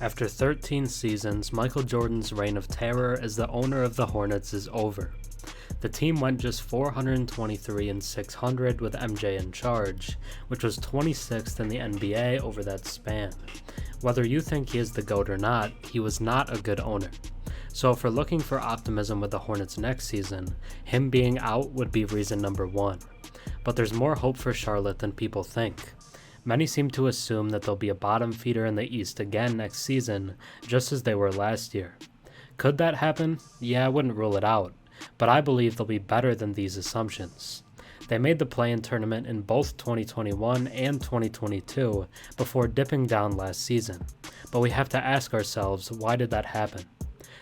After 13 seasons, Michael Jordan's reign of terror as the owner of the Hornets is over. The team went just 423-600 with MJ in charge, which was 26th in the NBA over that span. Whether you think he is the GOAT or not, he was not a good owner. So if we're looking for optimism with the Hornets next season, him being out would be reason number one. But there's more hope for Charlotte than people think. Many seem to assume that they'll be a bottom feeder in the East again next season, just as they were last year. Could that happen? Yeah, I wouldn't rule it out, but I believe they'll be better than these assumptions. They made the play-in tournament in both 2021 and 2022 before dipping down last season, but we have to ask ourselves, why did that happen?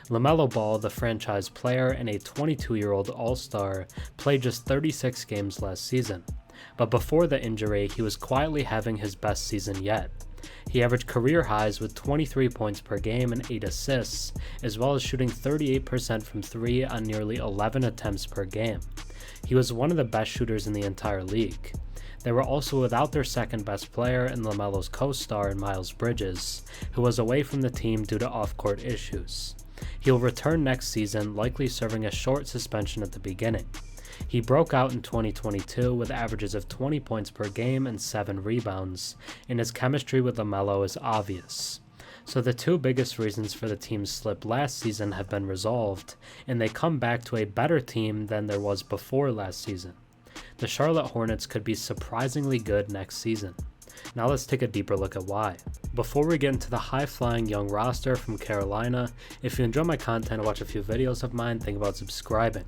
LaMelo Ball, the franchise player and a 22-year-old all-star, played just 36 games last season. But before the injury, he was quietly having his best season yet. He averaged career highs with 23 points per game and 8 assists, as well as shooting 38% from 3 on nearly 11 attempts per game. He was one of the best shooters in the entire league. They were also without their second best player and LaMelo's co-star in Miles Bridges, who was away from the team due to off-court issues. He'll return next season, likely serving a short suspension at the beginning. He broke out in 2022 with averages of 20 points per game and 7 rebounds, and his chemistry with LaMelo is obvious. So the two biggest reasons for the team's slip last season have been resolved, and they come back to a better team than there was before last season. The Charlotte Hornets could be surprisingly good next season. Now let's take a deeper look at why. Before we get into the high-flying young roster from Carolina, if you enjoy my content or watch a few videos of mine, think about subscribing.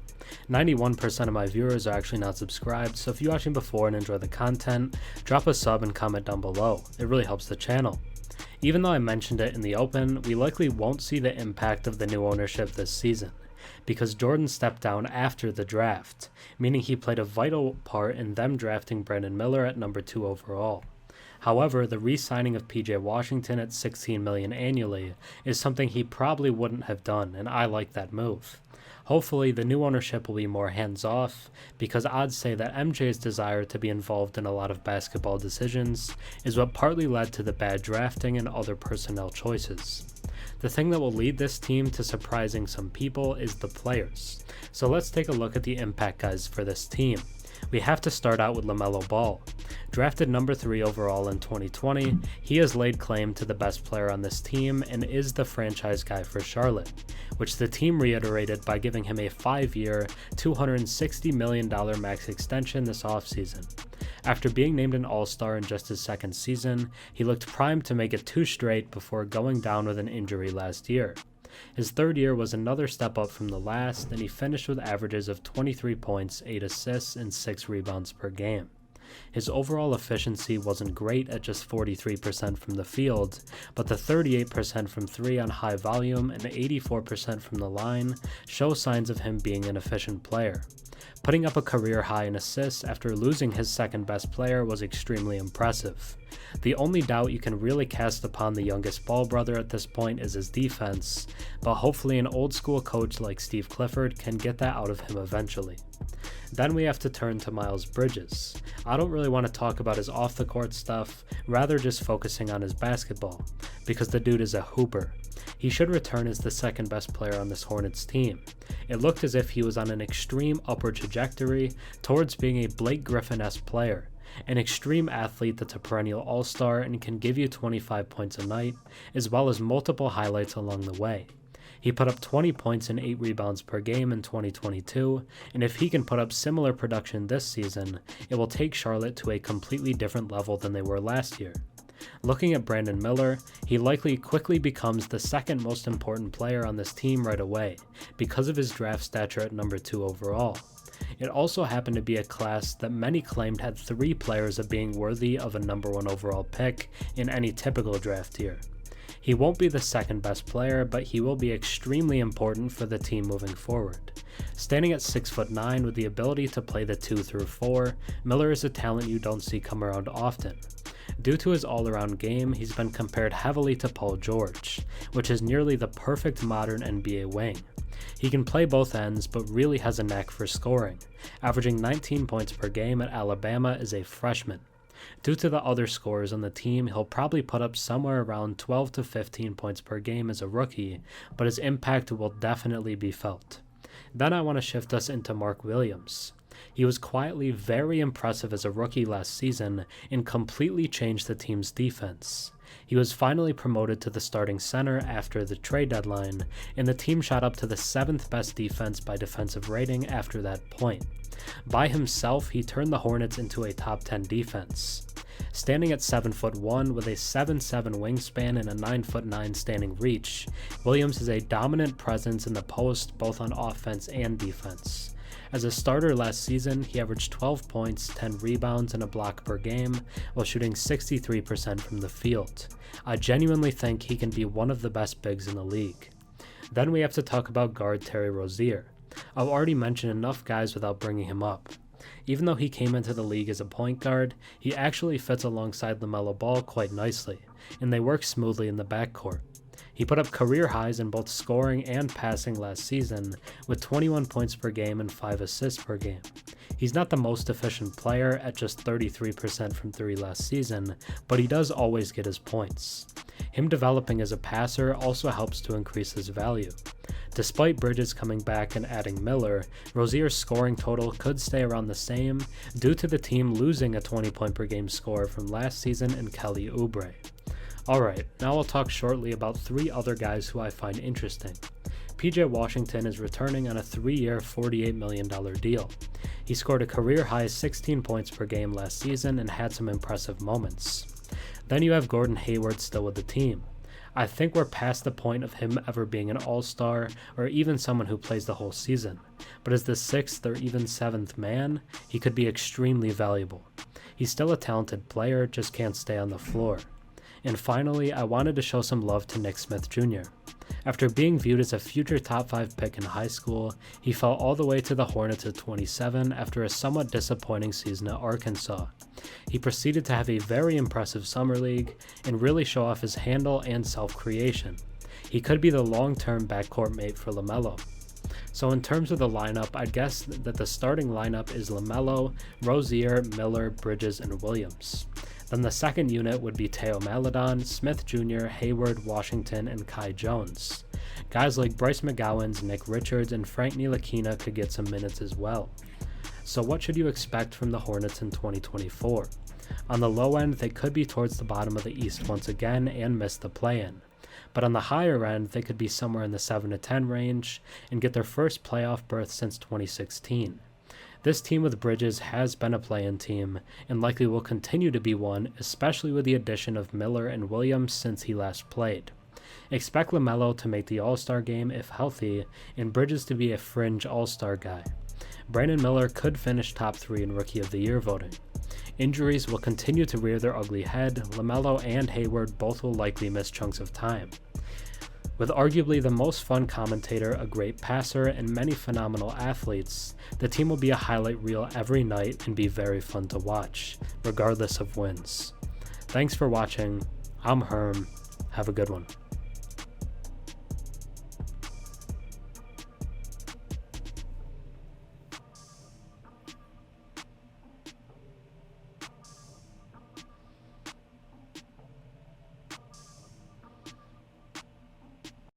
91% of my viewers are actually not subscribed, so if you're watching before and enjoy the content, drop a sub and comment down below. It really helps the channel. Even though I mentioned it in the open, we likely won't see the impact of the new ownership this season, because Jordan stepped down after the draft, meaning he played a vital part in them drafting Brandon Miller at number 2 overall. However, the re-signing of PJ Washington at $16 million annually is something he probably wouldn't have done, and I like that move. Hopefully, the new ownership will be more hands-off, because odds say that MJ's desire to be involved in a lot of basketball decisions is what partly led to the bad drafting and other personnel choices. The thing that will lead this team to surprising some people is the players. So let's take a look at the impact guys for this team. We have to start out with LaMelo Ball. Drafted number 3 overall in 2020, he has laid claim to the best player on this team and is the franchise guy for Charlotte, which the team reiterated by giving him a 5-year, $260 million max extension this offseason. After being named an All-Star in just his second season, he looked primed to make it 2 straight before going down with an injury last year. His third year was another step up from the last, and he finished with averages of 23 points, 8 assists, and 6 rebounds per game. His overall efficiency wasn't great at just 43% from the field, but the 38% from 3 on high volume and 84% from the line show signs of him being an efficient player. Putting up a career high in assists after losing his second best player was extremely impressive. The only doubt you can really cast upon the youngest Ball brother at this point is his defense, but hopefully an old school coach like Steve Clifford can get that out of him eventually. Then we have to turn to Miles Bridges. I don't really want to talk about his off the court stuff, rather just focusing on his basketball, because the dude is a hooper. He should return as the second best player on this Hornets team. It looked as if he was on an extreme upward trajectory towards being a Blake Griffin-esque player, an extreme athlete that's a perennial all-star and can give you 25 points a night, as well as multiple highlights along the way. He put up 20 points and 8 rebounds per game in 2022, and if he can put up similar production this season, it will take Charlotte to a completely different level than they were last year. Looking at Brandon Miller, he likely quickly becomes the second most important player on this team right away, because of his draft stature at number 2 overall. It also happened to be a class that many claimed had 3 players of being worthy of a number 1 overall pick in any typical draft year. He won't be the second best player, but he will be extremely important for the team moving forward. Standing at 6'9" with the ability to play the 2 through 4, Miller is a talent you don't see come around often. Due to his all-around game, he's been compared heavily to Paul George, which is nearly the perfect modern NBA wing. He can play both ends, but really has a knack for scoring, averaging 19 points per game at Alabama as a freshman. Due to the other scorers on the team, he'll probably put up somewhere around 12 to 15 points per game as a rookie, but his impact will definitely be felt. Then I want to shift us into Mark Williams. He was quietly very impressive as a rookie last season and completely changed the team's defense. He was finally promoted to the starting center after the trade deadline, and the team shot up to the 7th best defense by defensive rating after that point. By himself, he turned the Hornets into a top 10 defense. Standing at 7'1" with a 7'7" wingspan and a 9'9" standing reach, Williams is a dominant presence in the post both on offense and defense. As a starter last season, he averaged 12 points, 10 rebounds, and a block per game, while shooting 63% from the field. I genuinely think he can be one of the best bigs in the league. Then we have to talk about guard Terry Rozier. I've already mentioned enough guys without bringing him up. Even though he came into the league as a point guard, he actually fits alongside LaMelo Ball quite nicely, and they work smoothly in the backcourt. He put up career highs in both scoring and passing last season, with 21 points per game and 5 assists per game. He's not the most efficient player at just 33% from 3 last season, but he does always get his points. Him developing as a passer also helps to increase his value. Despite Bridges coming back and adding Miller, Rozier's scoring total could stay around the same due to the team losing a 20-point per game scorer from last season in Kelly Oubre. Alright, now I'll talk shortly about 3 other guys who I find interesting. PJ Washington is returning on a 3-year, $48 million deal. He scored a career-high 16 points per game last season and had some impressive moments. Then you have Gordon Hayward still with the team. I think we're past the point of him ever being an all-star or even someone who plays the whole season, but as the 6th or even 7th man, he could be extremely valuable. He's still a talented player, just can't stay on the floor. And finally, I wanted to show some love to Nick Smith Jr. After being viewed as a future top 5 pick in high school, he fell all the way to the Hornets at 27 after a somewhat disappointing season at Arkansas. He proceeded to have a very impressive summer league and really show off his handle and self-creation. He could be the long-term backcourt mate for LaMelo. So in terms of the lineup, I'd guess that the starting lineup is LaMelo, Rozier, Miller, Bridges, and Williams. Then the second unit would be Teo Maledon, Smith Jr., Hayward, Washington, and Kai Jones. Guys like Bryce McGowens, Nick Richards, and Frank Ntilikina could get some minutes as well. So what should you expect from the Hornets in 2024? On the low end, they could be towards the bottom of the East once again and miss the play-in. But on the higher end, they could be somewhere in the 7 to 10 range and get their first playoff berth since 2016. This team with Bridges has been a play-in team, and likely will continue to be one, especially with the addition of Miller and Williams since he last played. Expect LaMelo to make the All-Star game if healthy, and Bridges to be a fringe All-Star guy. Brandon Miller could finish top 3 in Rookie of the Year voting. Injuries will continue to rear their ugly head. LaMelo and Hayward both will likely miss chunks of time. With arguably the most fun commentator, a great passer, and many phenomenal athletes, the team will be a highlight reel every night and be very fun to watch, regardless of wins. Thanks for watching. I'm Herm. Have a good one.